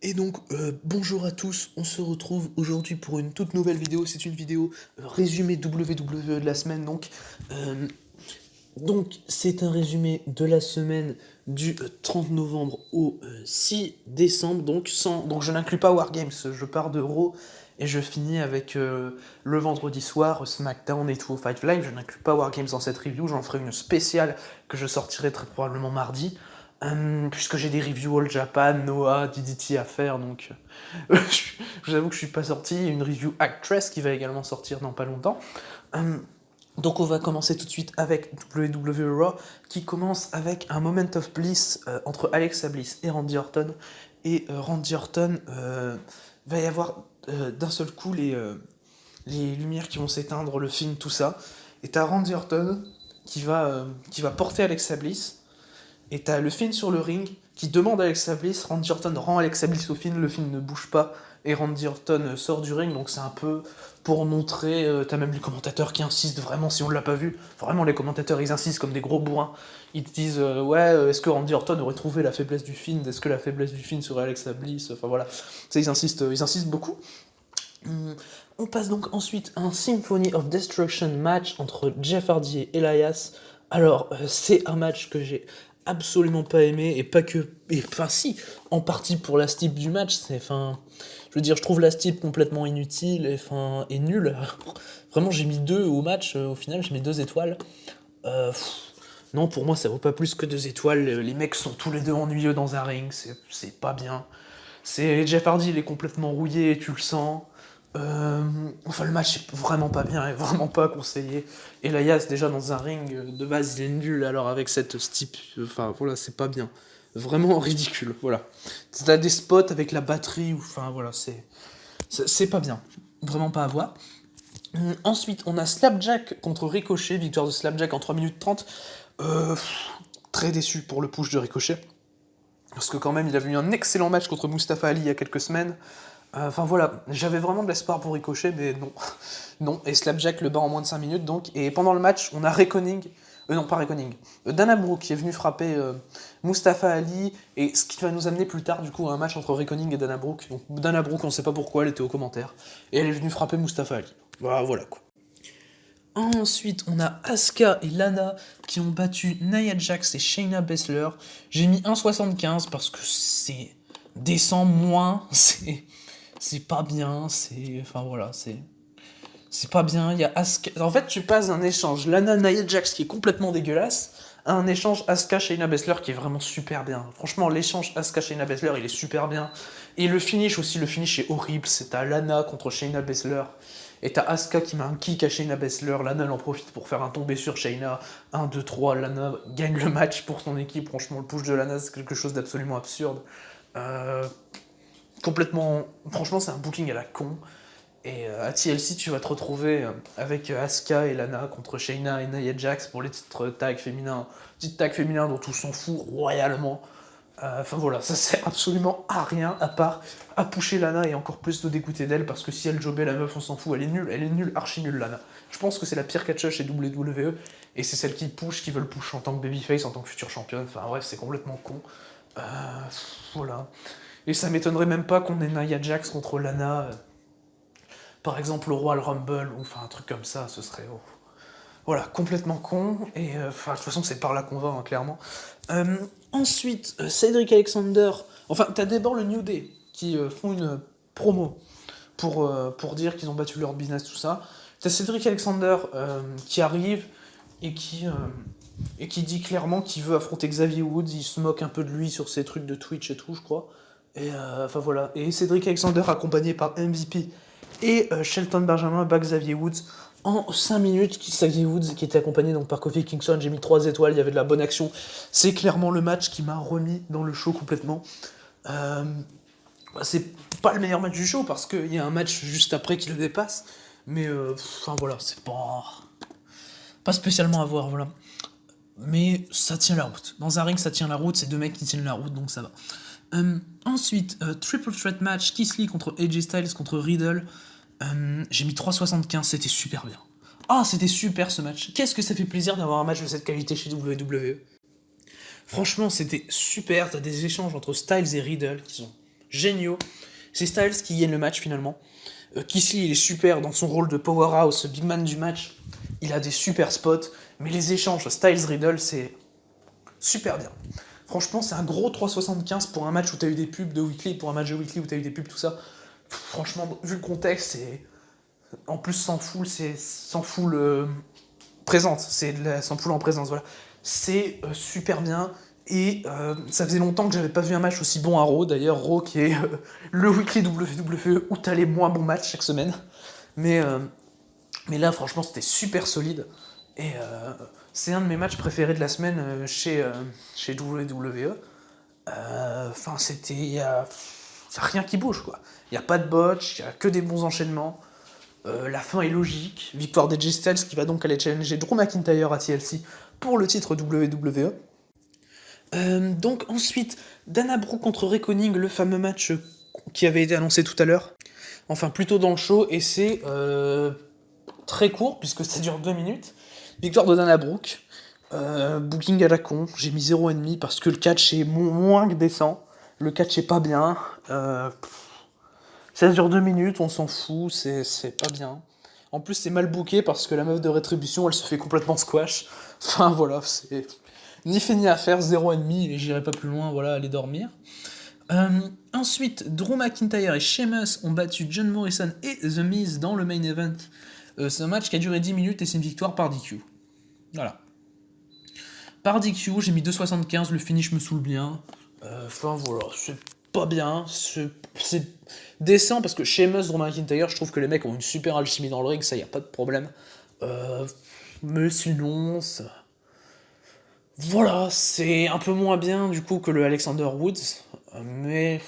Et donc, bonjour à tous, on se retrouve aujourd'hui pour une toute nouvelle vidéo. C'est une vidéo résumé WWE de la semaine. Donc c'est un résumé de la semaine du 30 novembre au 6 décembre. Donc je n'inclus pas Wargames, je pars de Raw et je finis avec le vendredi soir, SmackDown et 205 Live. Je n'inclus pas Wargames dans cette review, j'en ferai une spéciale que je sortirai très probablement mardi. Puisque j'ai des reviews All Japan, Noah, DDT à faire, donc je vous avoue que je suis pas sorti. Il y a une review Actress qui va également sortir dans pas longtemps. Donc on va commencer tout de suite avec WWE Raw, qui commence avec un Moment of Bliss entre Alexa Bliss et Randy Orton. Et Randy Orton, va y avoir d'un seul coup les lumières qui vont s'éteindre, le film, tout ça. Et t'as Randy Orton qui va porter Alexa Bliss. Et t'as le Finn sur le ring qui demande à Alexa Bliss, Randy Orton rend Alexa Bliss au Finn, le Finn ne bouge pas, et Randy Orton sort du ring, donc c'est un peu pour montrer, t'as même les commentateurs qui insistent vraiment, si on l'a pas vu, vraiment les commentateurs ils insistent comme des gros bourrins, ils te disent est-ce que Randy Orton aurait trouvé la faiblesse du Finn, est-ce que la faiblesse du Finn serait Alexa Bliss, enfin voilà, ils insistent beaucoup. On passe donc ensuite à un Symphony of Destruction match entre Jeff Hardy et Elias. Alors, c'est un match que j'ai absolument pas aimé, et pas que... Enfin si, en partie pour la style du match, je veux dire, je trouve la style complètement inutile et nulle. Vraiment, j'ai mis 2 au match, au final, j'ai mis 2 étoiles. Non, pour moi, ça vaut pas plus que 2 étoiles. Les mecs sont tous les deux ennuyeux dans un ring, c'est pas bien. Jeff Hardy, il est complètement rouillé, tu le sens. Le match est vraiment pas bien et vraiment pas conseillé. Elias, déjà dans un ring, de base, il est nul, alors avec cette type, c'est pas bien. Vraiment ridicule, voilà. T'as des spots avec la batterie, c'est pas bien. Vraiment pas à voir. Ensuite, on a Slapjack contre Ricochet, victoire de Slapjack en 3 minutes 30. Très déçu pour le push de Ricochet. Parce que quand même, il avait eu un excellent match contre Mustafa Ali il y a quelques semaines. J'avais vraiment de l'espoir pour Ricochet, mais non. Non, et Slapjack le bat en moins de 5 minutes, donc. Et pendant le match, on a Dana Brooke qui est venu frapper Mustafa Ali, et ce qui va nous amener plus tard, du coup, à un match entre Reckoning et Dana Brooke. Donc, Dana Brooke, on sait pas pourquoi, elle était aux commentaires, et elle est venue frapper Mustafa Ali. Voilà, quoi. Ensuite, on a Asuka et Lana qui ont battu Nia Jax et Shayna Baszler. J'ai mis 1,75 parce que c'est décent moins, c'est pas bien, c'est pas bien. Il y a Asuka. En fait, tu passes d'un échange Lana Nia Jax qui est complètement dégueulasse à un échange Asuka Shayna Baszler qui est vraiment super bien. Franchement, l'échange Asuka Shayna Baszler, il est super bien. Et le finish est horrible. C'est à Lana contre Shayna Baszler. Et t'as Asuka qui met un kick à Shayna Baszler, Lana elle en profite pour faire un tombé sur Shayna, 1, 2, 3, Lana gagne le match pour son équipe, franchement le push de Lana c'est quelque chose d'absolument absurde. Franchement c'est un booking à la con, et à TLC tu vas te retrouver avec Asuka et Lana contre Shayna et Nia Jax pour les titres tag féminins, dont tout s'en fout royalement. Ça sert absolument à rien, à part à pusher Lana et encore plus de dégoûter d'elle, parce que si elle jobait la meuf, on s'en fout, elle est nulle, archi nulle Lana. Je pense que c'est la pire catcheuse chez WWE, et c'est celle qui veut le push en tant que babyface, en tant que future championne, c'est complètement con. Voilà. Et ça m'étonnerait même pas qu'on ait Nia Jax contre Lana, par exemple au Royal Rumble, ou un truc comme ça, ce serait... Voilà, complètement con, et de toute façon c'est par là qu'on va, hein, clairement. Ensuite, Cedric Alexander, t'as d'abord le New Day, qui font une promo pour dire qu'ils ont battu leur business, tout ça. T'as Cedric Alexander qui arrive et qui dit clairement qu'il veut affronter Xavier Woods, il se moque un peu de lui sur ses trucs de Twitch et tout, je crois. Et voilà. Et Cedric Alexander accompagné par MVP et Shelton Benjamin bat Xavier Woods en 5 minutes. Xavier Woods qui était accompagné donc par Kofi Kingston, j'ai mis 3 étoiles, il y avait de la bonne action. C'est clairement le match qui m'a remis dans le show complètement. C'est pas le meilleur match du show parce qu'il y a un match juste après qui le dépasse, mais c'est pas spécialement à voir, voilà. Mais ça tient la route. Dans un ring, ça tient la route, c'est 2 mecs qui tiennent la route, donc ça va. Ensuite, Triple Threat match, Keith Lee contre AJ Styles contre Riddle. J'ai mis 3,75, c'était super bien. Ah, c'était super ce match. Qu'est-ce que ça fait plaisir d'avoir un match de cette qualité chez WWE. Franchement, c'était super. T'as des échanges entre Styles et Riddle qui sont géniaux. C'est Styles qui gagne le match finalement. Kisly, il est super dans son rôle de powerhouse, big man du match. Il a des super spots, mais les échanges Styles-Riddle, c'est super bien. Franchement, c'est un gros 3,75 pour un match où t'as eu des pubs de Weekly, pour un match de Weekly où t'as eu des pubs, tout ça. Franchement, vu le contexte, c'est... En plus, sans foule, c'est sans foule présente. C'est sans foule en présence, voilà. C'est super bien. Et ça faisait longtemps que j'avais pas vu un match aussi bon à Raw. D'ailleurs, Raw qui est le Weekly WWE où t'as les moins bons matchs chaque semaine. Mais là, franchement, c'était super solide. Et c'est un de mes matchs préférés de la semaine chez WWE. Enfin, c'était... Il y a rien qui bouge, quoi. Il n'y a pas de botch, il n'y a que des bons enchaînements. La fin est logique. Victoire d'AJ Styles qui va donc aller challenger Drew McIntyre à TLC pour le titre WWE. Donc ensuite, Dana Brooke contre Reckoning, le fameux match qui avait été annoncé tout à l'heure. Enfin, plutôt dans le show, et c'est très court, puisque ça dure 2 minutes. Victoire de Dana Brooke. Booking à la con, j'ai mis 0,5 parce que le catch est moins que décent. Le catch est pas bien. Ça dure 2 minutes, on s'en fout, c'est pas bien. En plus, c'est mal booké parce que la meuf de Rétribution, elle se fait complètement squash. Enfin voilà, c'est ni fait ni à faire, 0,5 et j'irai pas plus loin, voilà, aller dormir. Ensuite, Drew McIntyre et Sheamus ont battu John Morrison et The Miz dans le main event. C'est un match qui a duré 10 minutes et c'est une victoire par DQ. Voilà. Par DQ, j'ai mis 2,75, le finish me saoule bien. Enfin voilà, c'est pas bien, c'est décent parce que Sheamus, Drew McIntyre, je trouve que les mecs ont une super alchimie dans le ring, ça y a pas de problème. Mais sinon, ça... Voilà, c'est un peu moins bien du coup que le Alexander Woods, mais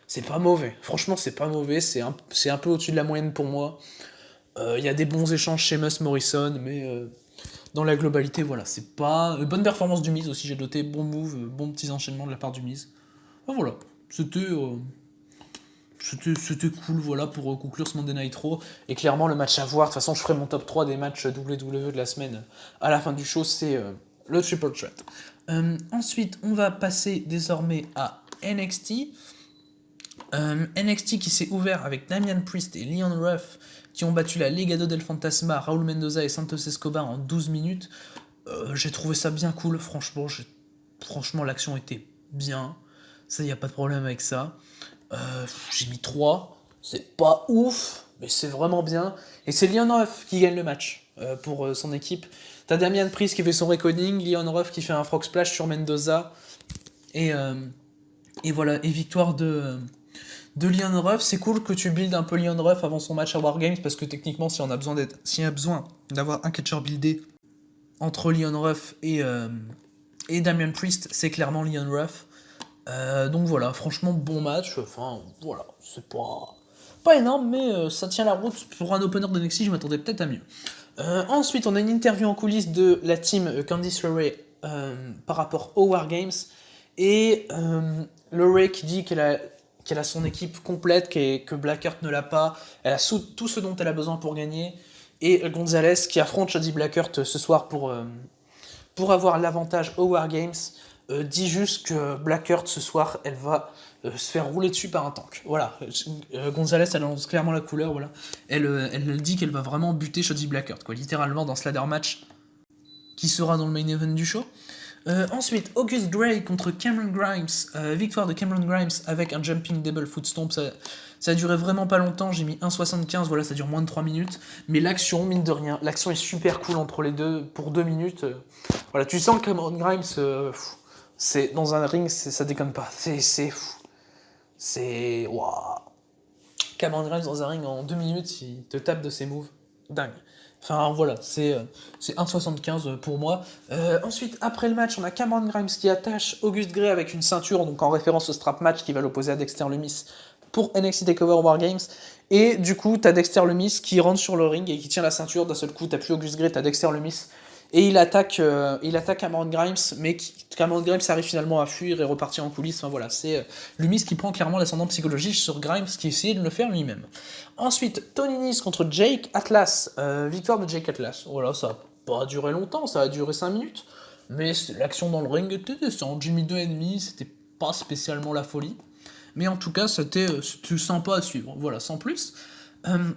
c'est pas mauvais. Franchement, c'est pas mauvais, c'est un peu au-dessus de la moyenne pour moi. Il y a des bons échanges chez Morrison, mais dans la globalité, voilà, c'est pas... bonne performance du Miz aussi, j'ai noté, bon move, bon petits enchaînements de la part du Miz. Enfin, voilà, c'était cool, voilà, pour conclure ce Monday Night Raw. Et clairement, le match à voir, de toute façon, je ferai mon top 3 des matchs WWE de la semaine à la fin du show, c'est le Triple Threat. Ensuite, on va passer désormais à NXT. NXT qui s'est ouvert avec Damian Priest et Leon Ruff qui ont battu la Legado del Fantasma, Raúl Mendoza et Santos Escobar en 12 minutes. J'ai trouvé ça bien cool, franchement l'action était bien, ça y a pas de problème avec ça. J'ai mis 3, c'est pas ouf, mais c'est vraiment bien. Et c'est Leon Ruff qui gagne le match pour son équipe. T'as Damian Priest qui fait son reckoning, Leon Ruff qui fait un frog splash sur Mendoza, et voilà, et victoire de Leon Ruff. C'est cool que tu builds un peu Leon Ruff avant son match à Wargames, parce que techniquement, s'il y a besoin d'avoir un catcher buildé entre Leon Ruff et Damian Priest, c'est clairement Leon Ruff. Donc voilà, franchement, bon match. Enfin, voilà, c'est pas énorme, mais ça tient la route. Pour un opener de NXT, je m'attendais peut-être à mieux. Ensuite, on a une interview en coulisses de la team Candice LeRae par rapport aux Wargames. Et LeRae qui dit qu'elle a son équipe complète, que Blackheart ne l'a pas. Elle a tout ce dont elle a besoin pour gagner. Et Gonzalez qui affronte Shady Blackheart ce soir pour avoir l'avantage aux Wargames. Dit juste que Blackheart ce soir, elle va se faire rouler dessus par un tank. Voilà, Gonzalez, elle annonce clairement la couleur, voilà. Elle dit qu'elle va vraiment buter Shady Blackheart, quoi, littéralement dans ce ladder match qui sera dans le main event du show. Ensuite, August Gray contre Cameron Grimes. Victoire de Cameron Grimes avec un jumping double foot stomp. Ça a duré vraiment pas longtemps, j'ai mis 1,75, voilà, ça dure moins de 3 minutes. Mais l'action, mine de rien, l'action est super cool entre les deux pour 2 minutes. Voilà, tu sens que Cameron Grimes, c'est dans un ring, ça déconne pas. C'est... Waouh. Cameron Grimes dans un ring en 2 minutes, il te tape de ses moves. Dingue. Enfin voilà, c'est 1,75 pour moi. Ensuite, après le match, on a Cameron Grimes qui attache August Gray avec une ceinture, donc en référence au strap match qui va l'opposer à Dexter Lumis pour NXT TakeOver Wargames. Et du coup, t'as Dexter Lumis qui rentre sur le ring et qui tient la ceinture. D'un seul coup, t'as plus August Gray, t'as Dexter Lumis. Et il attaque Cameron Grimes, mais Cameron Grimes arrive finalement à fuir et repartir en coulisses. Enfin voilà, c'est Lumis qui prend clairement l'ascendant psychologique sur Grimes, qui essayait de le faire lui-même. Ensuite, Tony Nese contre Jake Atlas. Victoire de Jake Atlas. Voilà, ça n'a pas duré longtemps, ça a duré 5 minutes. Mais l'action dans le ring était décente. J'ai mis 2,5, c'était pas spécialement la folie. mais en tout cas, c'était sympa à suivre, voilà, sans plus. Euh,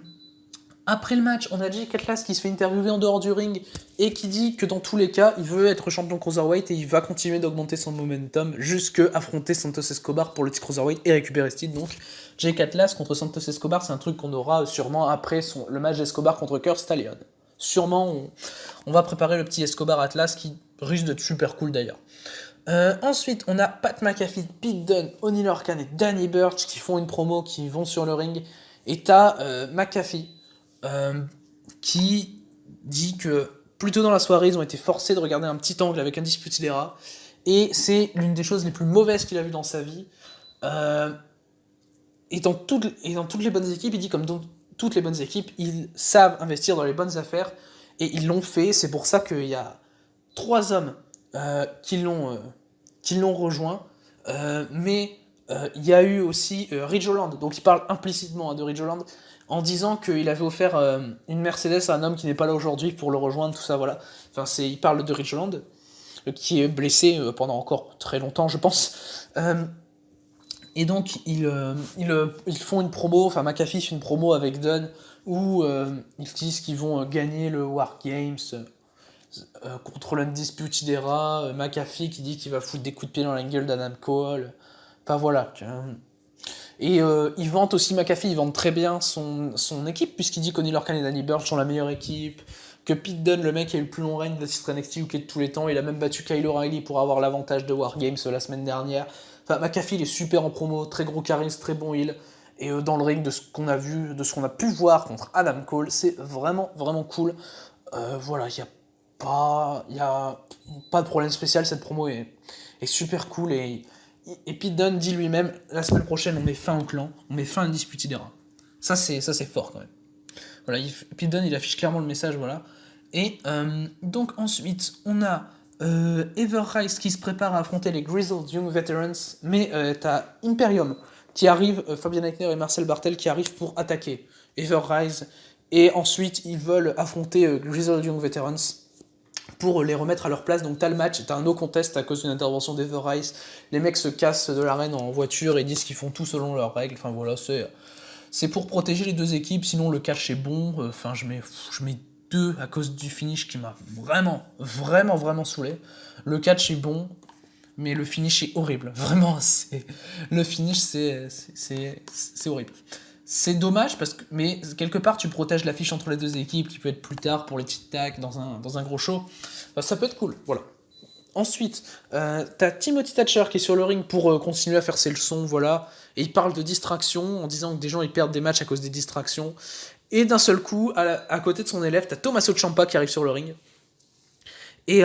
Après le match, on a Jake Atlas qui se fait interviewer en dehors du ring et qui dit que dans tous les cas, il veut être champion Cruiserweight et il va continuer d'augmenter son momentum jusqu'à affronter Santos Escobar pour le titre Cruiserweight et récupérer ce titre. Donc, Jake Atlas contre Santos Escobar, c'est un truc qu'on aura sûrement après le match d'Escobar contre Kurt Stallion. Sûrement, on va préparer le petit Escobar Atlas qui risque d'être super cool d'ailleurs. Ensuite, on a Pat McAfee, Pete Dunne, O'Neal Orkan et Danny Burch qui font une promo, qui vont sur le ring. Et t'as McAfee qui dit que plus tôt dans la soirée, ils ont été forcés de regarder un petit angle avec Undisputed Era. Et c'est l'une des choses les plus mauvaises qu'il a vues dans sa vie. Et dans toutes les bonnes équipes, il dit comme dans toutes les bonnes équipes, ils savent investir dans les bonnes affaires. Et ils l'ont fait. C'est pour ça qu'il y a 3 hommes qui l'ont rejoint. Mais il y a eu aussi Ridge Holland. Donc il parle implicitement de Ridge Holland en disant qu'il avait offert une Mercedes à un homme qui n'est pas là aujourd'hui pour le rejoindre, tout ça, voilà. Enfin, il parle de Ridge Holland, qui est blessé pendant encore très longtemps, je pense. Et donc, ils font une promo, enfin, McAfee fait une promo avec Dunn, où ils disent qu'ils vont gagner le War Games contre l'Undisputed Era, McAfee qui dit qu'il va foutre des coups de pied dans la gueule d'Adam Cole. Enfin, voilà. Et ils vantent aussi McAfee, ils vantent très bien son équipe, puisqu'il dit qu'Oney Lorcan et Danny Burch sont la meilleure équipe, que Pete Dunne, le mec qui a eu le plus long règne de la titre NXT UK de tous les temps, il a même battu Kyle O'Reilly pour avoir l'avantage de War Games la semaine dernière. Enfin, McAfee, il est super en promo, très gros charisme, très bon heel, et dans le ring, de ce qu'on a vu, de ce qu'on a pu voir contre Adam Cole, c'est vraiment, vraiment cool. Voilà, il y a pas de problème spécial, cette promo est super cool, et Pete Dunne dit lui-même, la semaine prochaine, on met fin au clan, on met fin à Undisputed Era. Ça, c'est fort quand même. Voilà, Pete Dunne, il affiche clairement le message, voilà. Et donc ensuite, on a Ever Rise qui se prépare à affronter les Grizzled Young Veterans, mais t'as Imperium qui arrive, Fabian Eichner et Marcel Bartel qui arrivent pour attaquer Ever Rise, et ensuite ils veulent affronter Grizzled Young Veterans pour les remettre à leur place. Donc t'as le match, t'as un no contest à cause d'une intervention d'Ever Rise, les mecs se cassent de l'arène en voiture et disent qu'ils font tout selon leurs règles, enfin voilà, c'est pour protéger les deux équipes, sinon le catch est bon, enfin je mets 2 à cause du finish qui m'a vraiment, vraiment, vraiment saoulé. Le catch est bon, mais le finish est horrible, vraiment, le finish c'est horrible. C'est dommage, mais quelque part tu protèges l'affiche entre les deux équipes qui peut être plus tard pour les tic tac dans un gros show. Enfin, ça peut être cool, voilà. Ensuite, t'as Timothy Thatcher qui est sur le ring pour continuer à faire ses leçons, voilà. Et il parle de distraction en disant que des gens ils perdent des matchs à cause des distractions. Et d'un seul coup, à côté de son élève, t'as Tommaso Ciampa qui arrive sur le ring. Et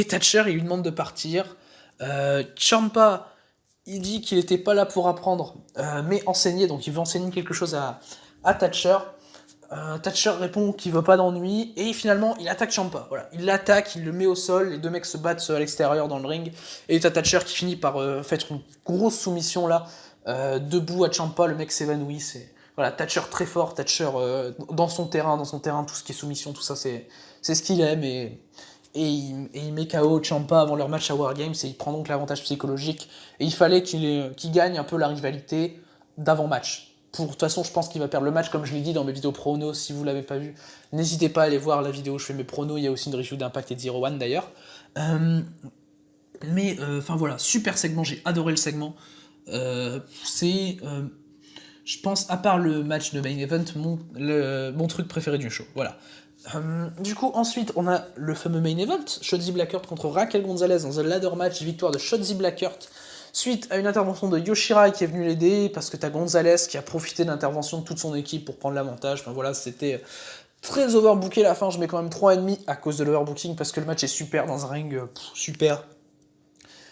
Thatcher, il lui demande de partir. Ciampa, il dit qu'il n'était pas là pour apprendre, mais enseigner, donc il veut enseigner quelque chose à Thatcher. Thatcher répond qu'il veut pas d'ennui, et finalement il attaque Ciampa. Voilà. Il l'attaque, il le met au sol, les deux mecs se battent à l'extérieur dans le ring, et t'as Thatcher qui finit par faire une grosse soumission là, debout à Ciampa, le mec s'évanouit. Voilà, Thatcher très fort, Thatcher dans son terrain, tout ce qui est soumission, tout ça, c'est ce qu'il aime, et il met KO Ciampa avant leur match à War Games, et il prend donc l'avantage psychologique, et il fallait qu'il gagne un peu la rivalité d'avant-match. De toute façon, je pense qu'il va perdre le match, comme je l'ai dit dans mes vidéos pronos, si vous l'avez pas vu. N'hésitez pas à aller voir la vidéo où je fais mes pronos, il y a aussi une review d'Impact et de Zero One d'ailleurs. Mais, enfin voilà, super segment, j'ai adoré le segment. Je pense, à part le match de main event, mon truc préféré du show, voilà. Du coup, ensuite, on a le fameux main event, Shotzi Blackheart contre Raquel Gonzalez dans un ladder match, victoire de Shotzi Blackheart, suite à une intervention de Yoshirai qui est venu l'aider, parce que t'as Gonzalez qui a profité de l'intervention de toute son équipe pour prendre l'avantage. Enfin voilà, c'était très overbooké la fin, je mets quand même 3,5 à cause de l'overbooking, parce que le match est super dans un ring, super.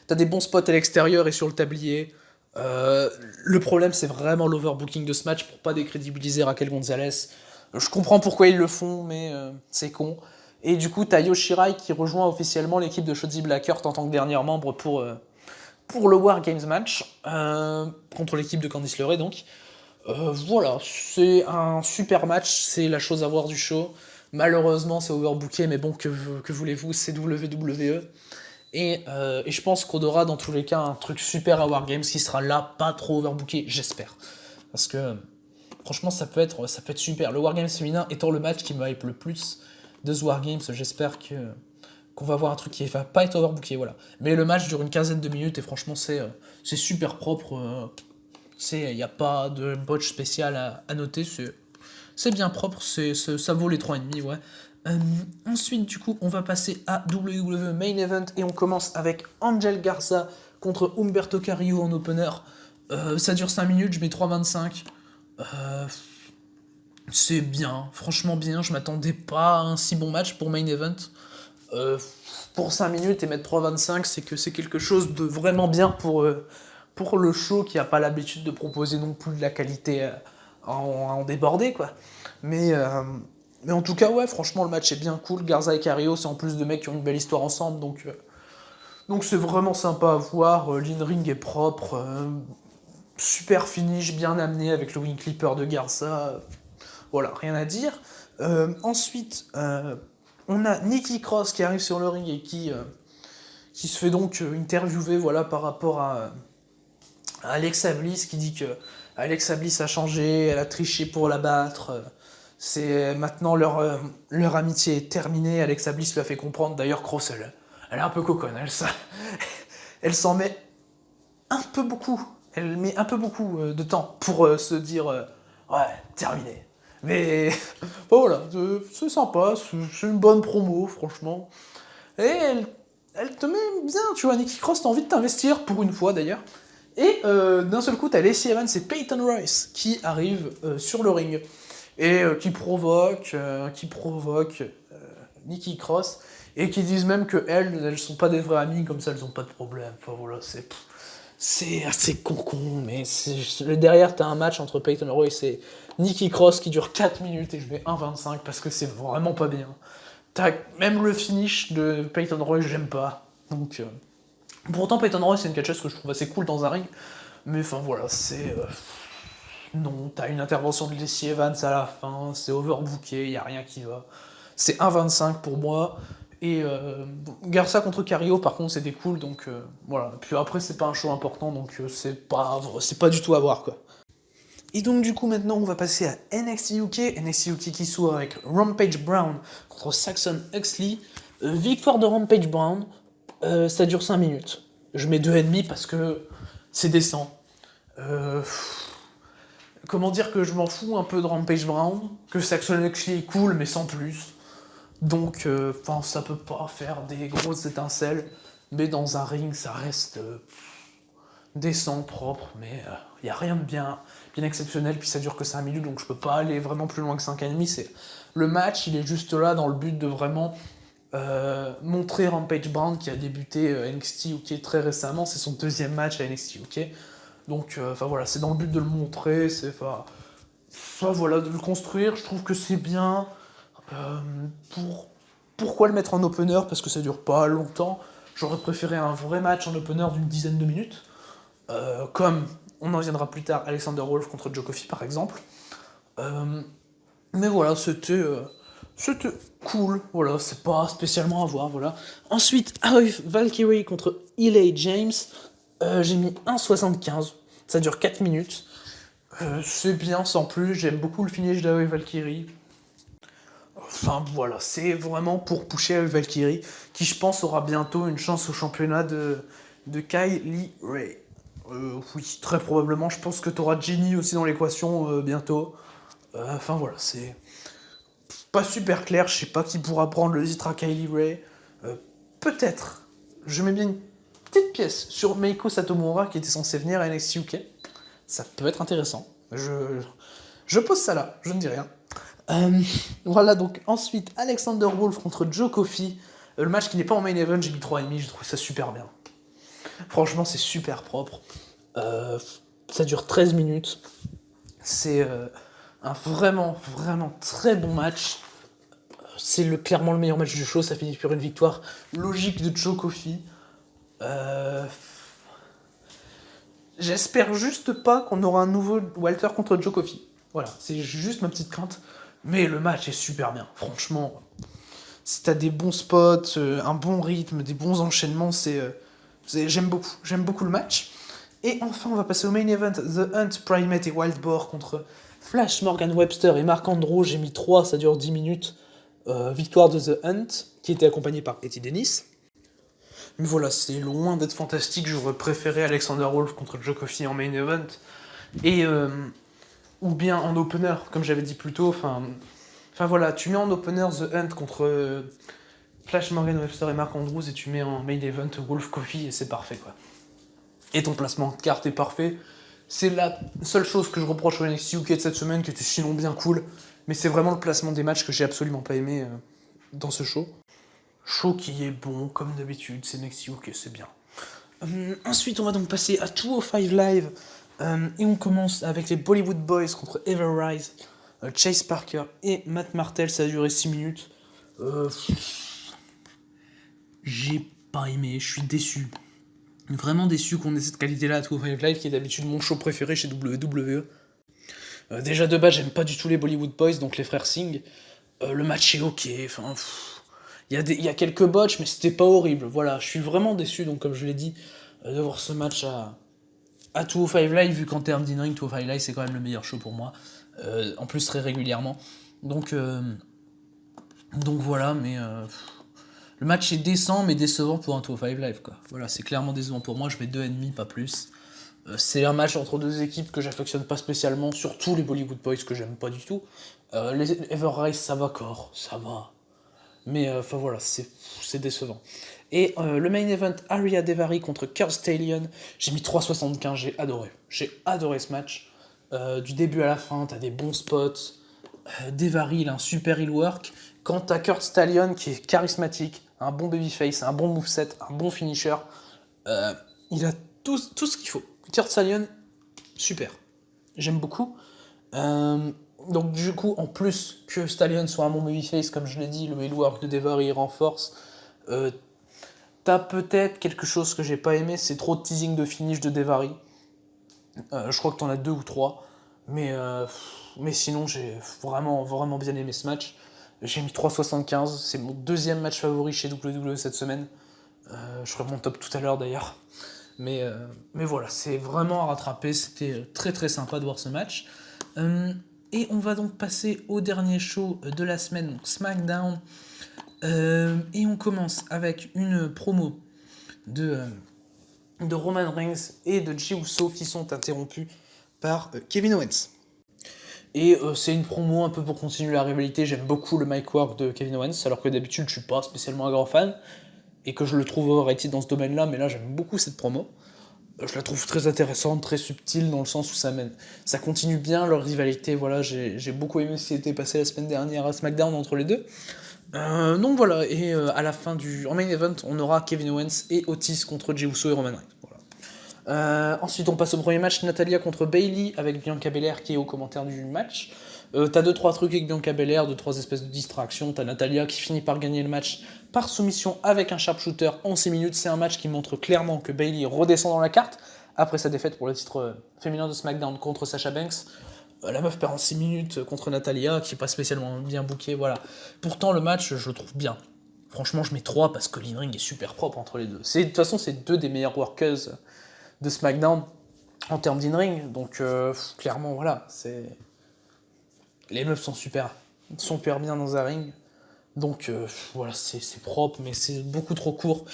T'as des bons spots à l'extérieur et sur le tablier. Le problème, c'est vraiment l'overbooking de ce match pour pas décrédibiliser Raquel Gonzalez. Je comprends pourquoi ils le font, mais c'est con. Et du coup, t'as Yoshirai qui rejoint officiellement l'équipe de Shotzi Blackheart en tant que dernier membre pour le War Games match, contre l'équipe de Candice LeRae donc. Voilà, c'est un super match, c'est la chose à voir du show. Malheureusement, c'est overbooké, mais bon, que voulez-vous, c'est WWE. Et je pense qu'on aura dans tous les cas un truc super à Wargames qui sera là, pas trop overbooké, j'espère. Parce que franchement, ça peut être super. Le Wargames féminin étant le match qui me hype le plus de ce Wargames, j'espère qu'on va avoir un truc qui va pas être overbooké, voilà. Mais le match dure une quinzaine de minutes et franchement, c'est super propre. Il n'y a pas de botch spécial à noter, c'est bien propre, ça vaut les 3,5, ouais. Ensuite, du coup, on va passer à WWE Main Event et on commence avec Angel Garza contre Humberto Carrillo en opener. Ça dure 5 minutes, je mets 3,25. C'est bien, franchement bien, je m'attendais pas à un si bon match pour Main Event. Pour 5 minutes et mettre 3,25, c'est que c'est quelque chose de vraiment bien pour le show qui n'a pas l'habitude de proposer non plus de la qualité à en déborder, quoi. Mais en tout cas, ouais, franchement, le match est bien cool. Garza et Carrillo, c'est en plus de mecs qui ont une belle histoire ensemble, donc c'est vraiment sympa à voir. L'in-ring est propre, super finish, bien amené avec le wing clipper de Garza. Voilà, rien à dire. Ensuite, on a Nikki Cross qui arrive sur le ring et qui se fait donc interviewer, voilà, par rapport à Alexa Bliss, qui dit que Alexa Bliss a changé, elle a triché pour la battre. C'est maintenant leur amitié est terminée. Alexa Bliss lui a fait comprendre. D'ailleurs, Cross, elle est un peu coconne. Elle s'en met un peu beaucoup. Elle met un peu beaucoup de temps pour se dire ouais, terminé. Mais bon, voilà, c'est sympa, c'est une bonne promo, franchement. Et elle te met bien, tu vois, Nikki Cross, t'as envie de t'investir, pour une fois d'ailleurs. Et d'un seul coup, t'as Lacey Evans et Peyton Royce qui arrivent sur le ring et qui provoquent Nikki Cross et qui disent même que elles sont pas des vraies amies, comme ça elles ont pas de problème. Enfin voilà, c'est assez con, mais derrière t'as un match entre Peyton Royce et Nikki Cross qui dure 4 minutes et je mets 1,25 parce que c'est vraiment pas bien. Même le finish de Peyton Royce, j'aime pas. Donc pourtant, Peyton Royce, c'est une catcheuse que je trouve assez cool dans un ring. Mais enfin, voilà, c'est... Non, t'as une intervention de Lacey Evans à la fin, c'est overbooké, y a rien qui va. C'est 1,25 pour moi. Et Garza contre Carrillo, par contre, c'était cool, donc voilà. Puis après, c'est pas un show important, donc c'est pas du tout à voir, quoi. Et donc du coup maintenant on va passer à NXT UK, NXT UK qui s'ouvre avec Rampage Brown contre Saxon Huxley. Victoire de Rampage Brown, ça dure 5 minutes. Je mets 2,5 parce que c'est décent. Comment dire que je m'en fous un peu de Rampage Brown, que Saxon Huxley est cool mais sans plus. Donc ça peut pas faire des grosses étincelles, mais dans un ring ça reste décent, propre, mais il n'y a rien de bien exceptionnel, puis ça dure que 5 minutes, donc je peux pas aller vraiment plus loin que 5,5. Le match, il est juste là dans le but de vraiment montrer Rampage Brown qui a débuté NXT UK très récemment, c'est son deuxième match à NXT UK, donc voilà, c'est dans le but de le montrer, voilà, de le construire, je trouve que c'est bien. Pourquoi le mettre en opener? Parce que ça dure pas longtemps, j'aurais préféré un vrai match en opener d'une dizaine de minutes. Comme on en viendra plus tard, Alexander Wolf contre Joe Coffey par exemple. Mais voilà, c'était cool, voilà, c'est pas spécialement à voir, voilà. Ensuite, Valkyrie contre Ely James, j'ai mis 1,75, ça dure 4 minutes. C'est bien sans plus, j'aime beaucoup le finish d'Aoi Valkyrie. Enfin voilà, c'est vraiment pour pusher Aoi Valkyrie, qui je pense aura bientôt une chance au championnat de Kylie Ray. Oui, très probablement. Je pense que tu auras Jenny aussi dans l'équation bientôt. Enfin voilà, c'est pas super clair. Je sais pas qui pourra prendre le titre à Kylie Ray. Peut-être. Je mets bien une petite pièce sur Meiko Satomura qui était censé venir à NXT UK. Ça peut être intéressant. Je pose ça là, je ne dis rien. Voilà, donc ensuite Alexander Wolf contre Joe Coffey. Le match qui n'est pas en main event, j'ai mis 3,5, je trouve ça super bien. Franchement, c'est super propre. Ça dure 13 minutes. C'est un vraiment très bon match. C'est clairement le meilleur match du show. Ça finit sur une victoire logique de Joe Coffey. J'espère juste pas qu'on aura un nouveau Walter contre Joe Coffey. Voilà, c'est juste ma petite crainte. Mais le match est super bien. Franchement, si t'as des bons spots, un bon rythme, des bons enchaînements, j'aime beaucoup le match. Et enfin, on va passer au main event, The Hunt, Primate et Wild Boar contre Flash, Morgan Webster et Marc Andro. J'ai mis 3, ça dure 10 minutes. Victoire de The Hunt, qui était accompagné par Eddie Dennis. Mais voilà, c'est loin d'être fantastique. J'aurais préféré Alexander Wolf contre Joe Coffey en main event. Et ou bien en opener, comme j'avais dit plus tôt. Enfin voilà, tu mets en opener The Hunt contre Flash, Morgan Webster et Mark Andrews et tu mets en main event Wolf Coffey et c'est parfait quoi. Et ton placement de carte est parfait. C'est la seule chose que je reproche au NXT UK de cette semaine, qui était sinon bien cool. Mais c'est vraiment le placement des matchs que j'ai absolument pas aimé dans ce show. Show qui est bon, comme d'habitude, c'est NXT UK, c'est bien. Ensuite, on va donc passer à 205 Live. Et on commence avec les Bollywood Boys contre Everrise, Chase Parker et Matt Martel. Ça a duré 6 minutes. J'ai pas aimé, je suis déçu. Vraiment déçu qu'on ait cette qualité-là à 205 Live, qui est d'habitude mon show préféré chez WWE. Déjà de base, j'aime pas du tout les Bollywood Boys, donc les frères Singh. Le match est ok, enfin... Il y a quelques botches, mais c'était pas horrible. Voilà, je suis vraiment déçu, donc comme je l'ai dit, de voir ce match à 205 Live, vu qu'en termes d'in-ring, 205 Live, c'est quand même le meilleur show pour moi. En plus, très régulièrement. Donc voilà, mais... le match est décent, mais décevant pour un 205 Live, quoi. Voilà, c'est clairement décevant pour moi, je mets 2,5, pas plus. C'est un match entre deux équipes que j'affectionne pas spécialement, surtout les Bollywood Boys que j'aime pas du tout. Les Everrise, ça va corps, ça va. Mais voilà, c'est décevant. Et le main event, Arya Daivari contre Kurt Stallion, j'ai mis 3,75, j'ai adoré. J'ai adoré ce match. Du début à la fin, t'as des bons spots. Daivari, il a un super heel work. Quant à Kurt Stallion, qui est charismatique, un bon babyface, un bon moveset, un bon finisher, il a tout ce qu'il faut. Kurt Stallion, super. J'aime beaucoup. Donc du coup, en plus que Stallion soit un bon babyface, comme je l'ai dit, le heel work de Daivari renforce. T'as peut-être quelque chose que j'ai pas aimé, c'est trop de teasing de finish de Daivari. Je crois que t'en as 2 ou 3. Mais sinon, j'ai vraiment, vraiment bien aimé ce match. J'ai mis 3,75. C'est mon deuxième match favori chez WWE cette semaine. Je ferai mon top tout à l'heure d'ailleurs. Mais voilà, c'est vraiment à rattraper. C'était très très sympa de voir ce match. Et on va donc passer au dernier show de la semaine, donc SmackDown. Et on commence avec une promo de Roman Reigns et de Jey Uso qui sont interrompus par Kevin Owens. Et c'est une promo un peu pour continuer la rivalité. J'aime beaucoup le mic work de Kevin Owens, alors que d'habitude je suis pas spécialement un grand fan et que je le trouve overrated dans ce domaine-là, mais là j'aime beaucoup cette promo. Je la trouve très intéressante, très subtile dans le sens où ça continue bien leur rivalité. Voilà, j'ai beaucoup aimé ce qui était passé la semaine dernière à SmackDown entre les deux. Donc voilà, et à la fin en main event, on aura Kevin Owens et Otis contre Jey Uso et Roman Reigns. Voilà. Ensuite, on passe au premier match, Natalia contre Bayley avec Bianca Belair qui est au commentaire du match. T'as 2-3 trucs avec Bianca Belair, 2-3 espèces de distractions. T'as Natalia qui finit par gagner le match par soumission avec un sharpshooter en 6 minutes. C'est un match qui montre clairement que Bayley redescend dans la carte après sa défaite pour le titre féminin de SmackDown contre Sasha Banks. La meuf perd en 6 minutes contre Natalia, qui est pas spécialement bien bookée, voilà. Pourtant, le match, je le trouve bien. Franchement, je mets 3 parce que l'in-ring est super propre entre les deux. De toute façon, c'est 2 des meilleures workers de SmackDown en termes d'in-ring. Donc, clairement, voilà. Les meufs sont super bien dans un ring. Donc, voilà, c'est propre, mais c'est beaucoup trop court.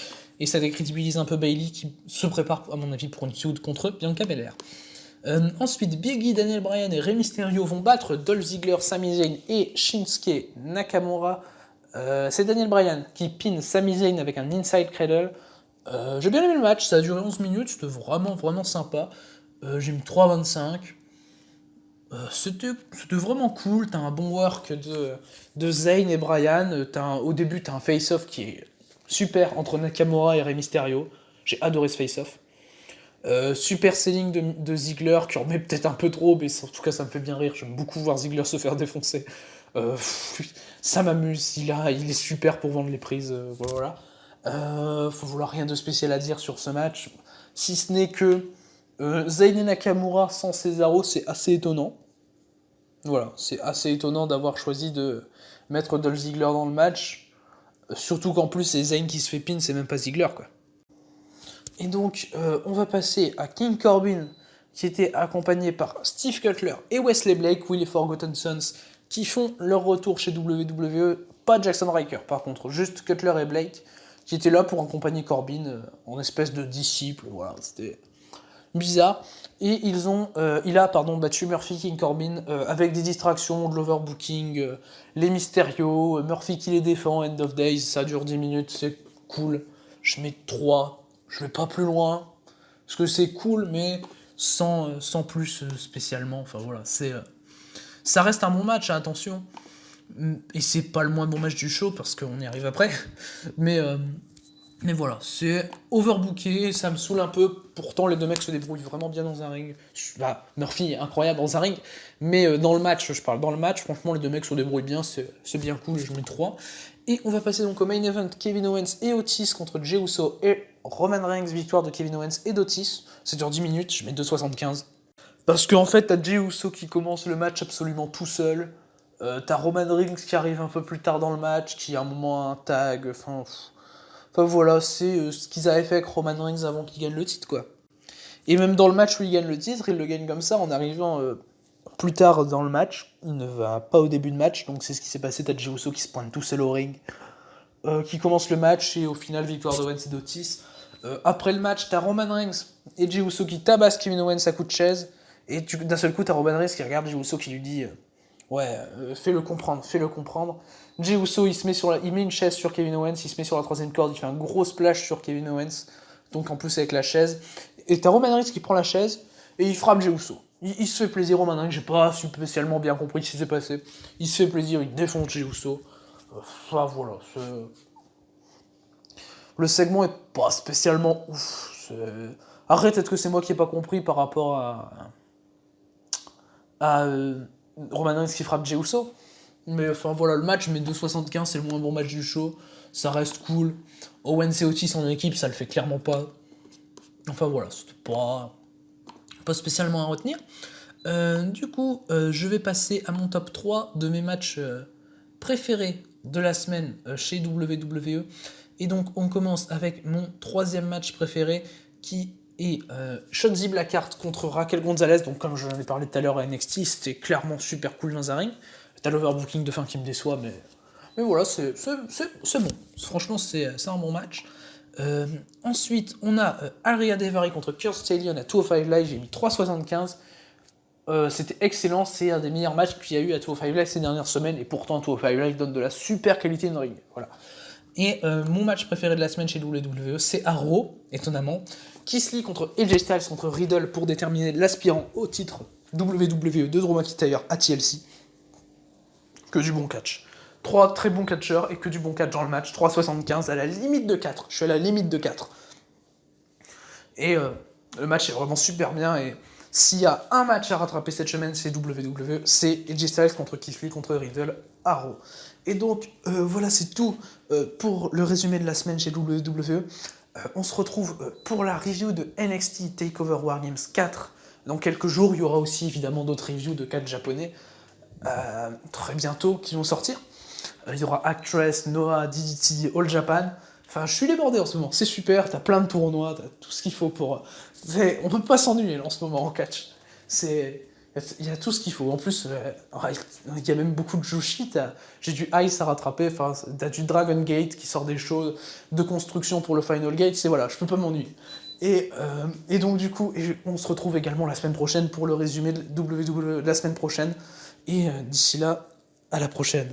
Et ça décrédibilise un peu Bayley, qui se prépare, à mon avis, pour une feud contre Bianca Belair. Ensuite, Big E, Daniel Bryan et Rey Mysterio vont battre Dolph Ziggler, Sami Zayn et Shinsuke Nakamura. C'est Daniel Bryan qui pin Sami Zayn avec un inside cradle. J'ai bien aimé le match, ça a duré 11 minutes, c'était vraiment vraiment sympa. J'ai mis 3,25. C'était vraiment cool, t'as un bon work de Zayn et Bryan. Au début, t'as un face-off qui est super entre Nakamura et Rey Mysterio. J'ai adoré ce face-off. Super selling de Ziggler, qui en met peut-être un peu trop, mais en tout cas ça me fait bien rire, j'aime beaucoup voir Ziggler se faire défoncer. Ça m'amuse, il est super pour vendre les prises, voilà. Voilà, rien de spécial à dire sur ce match, si ce n'est que Zayn et Nakamura sans Cesaro, c'est assez étonnant. Voilà, c'est assez étonnant d'avoir choisi de mettre Dolph Ziggler dans le match. Surtout qu'en plus, c'est Zayn qui se fait pin, c'est même pas Ziggler, quoi. Et donc, on va passer à King Corbin, qui était accompagné par Steve Cutler et Wesley Blake, Willie Forgotten Sons, qui font leur retour chez WWE. Pas Jackson Ryker, par contre, juste Cutler et Blake, qui étaient là pour accompagner Corbin en espèce de disciple. Voilà, c'était bizarre. Et il a battu Murphy King Corbin avec des distractions, de l'overbooking, les Mysterio, Murphy qui les défend, End of Days, ça dure 10 minutes, c'est cool. Je mets 3, je vais pas plus loin, parce que c'est cool, mais sans plus spécialement. Enfin voilà, ça reste un bon match, hein, attention. Et c'est pas le moins bon match du show, parce qu'on y arrive après. Mais voilà, c'est overbooké, ça me saoule un peu. Pourtant, les deux mecs se débrouillent vraiment bien dans un ring. Bah, Murphy est incroyable dans un ring, mais dans le match, je parle, dans le match, franchement, les deux mecs se débrouillent bien, c'est bien cool, je mets 3. Et on va passer donc au main event, Kevin Owens et Otis contre Jey Uso et Roman Reigns, victoire de Kevin Owens et d'Otis. Ça dure 10 minutes, je mets 2,75. Parce qu'en fait, t'as Jey Uso qui commence le match absolument tout seul. T'as Roman Reigns qui arrive un peu plus tard dans le match, qui à un moment a un tag, enfin voilà, c'est ce qu'ils avaient fait avec Roman Reigns avant qu'il gagne le titre, quoi. Et même dans le match où il gagne le titre, il le gagne comme ça en arrivant plus tard dans le match. Il ne va pas au début de match, donc c'est ce qui s'est passé. T'as Jey Uso qui se pointe tout seul au ring, qui commence le match, et au final, victoire d'Owens et d'Otis. Après le match, t'as Roman Reigns et Jey Uso qui tabassent Kevin Owens à coups de chaise, et d'un seul coup, t'as Roman Reigns qui regarde Jey Uso qui lui dit ouais, fais-le comprendre, fais-le comprendre. Jey Uso, il met une chaise sur Kevin Owens, il se met sur la troisième corde, il fait un gros splash sur Kevin Owens, donc en plus avec la chaise. Et t'as Roman Reigns qui prend la chaise, et il frappe Jey Uso. Il se fait plaisir, Roman Reigns, j'ai pas spécialement bien compris ce qui s'est passé. Il se fait plaisir, il défonce Jey Uso. Enfin voilà, le segment est pas spécialement ouf. Après, peut-être que c'est moi qui ai pas compris par rapport à Roman Reigns qui frappe Jey Uso. Mais enfin voilà, le match, mais 2,75, c'est le moins bon match du show. Ça reste cool. Owens et Otis en équipe, ça le fait clairement pas. Enfin voilà, c'était pas spécialement à retenir. Du coup, je vais passer à mon top 3 de mes matchs préférés de la semaine chez WWE. Et donc, on commence avec mon troisième match préféré qui est Shotzi Blackheart contre Raquel Gonzalez. Donc, comme je l'en ai parlé tout à l'heure à NXT, c'était clairement super cool dans un ring. T'as l'overbooking de fin qui me déçoit, mais voilà, c'est bon. Franchement, c'est un bon match. Ensuite, on a Ariya Daivari contre Kurt Stallion à 205 Live, j'ai mis 3,75. C'était excellent, c'est un des meilleurs matchs qu'il y a eu à 205 Live ces dernières semaines, et pourtant 205 Live donne de la super qualité de ring. Voilà. Et mon match préféré de la semaine chez WWE, c'est à Raw, étonnamment. Keith Lee contre AJ Styles contre Riddle pour déterminer l'aspirant au titre WWE de Drew McIntyre à TLC. Que du bon catch. 3 très bons catcheurs et que du bon catch dans le match. 3,75 à la limite de 4. Je suis à la limite de 4. Et le match est vraiment super bien. Et s'il y a un match à rattraper cette semaine, c'est WWE. C'est AJ Styles contre Keith Lee contre Riddle à Raw. Et donc, voilà, c'est tout pour le résumé de la semaine chez WWE. On se retrouve pour la review de NXT TakeOver War Games 4. Dans quelques jours, il y aura aussi évidemment d'autres reviews de 4 japonais. Très bientôt qui vont sortir. Il y aura Actress, Noah, DDT, All Japan. Enfin, je suis débordé en ce moment. C'est super, t'as plein de tournois, t'as tout ce qu'il faut pour... On peut pas s'ennuyer en ce moment en catch. Il y a tout ce qu'il faut. En plus, il y a même beaucoup de Joshi. J'ai du Ice à rattraper. Enfin, t'as du Dragon Gate qui sort des choses de construction pour le Final Gate. C'est voilà, je peux pas m'ennuyer. Et donc du coup, on se retrouve également la semaine prochaine pour le résumé de WWE de la semaine prochaine. Et d'ici là, à la prochaine.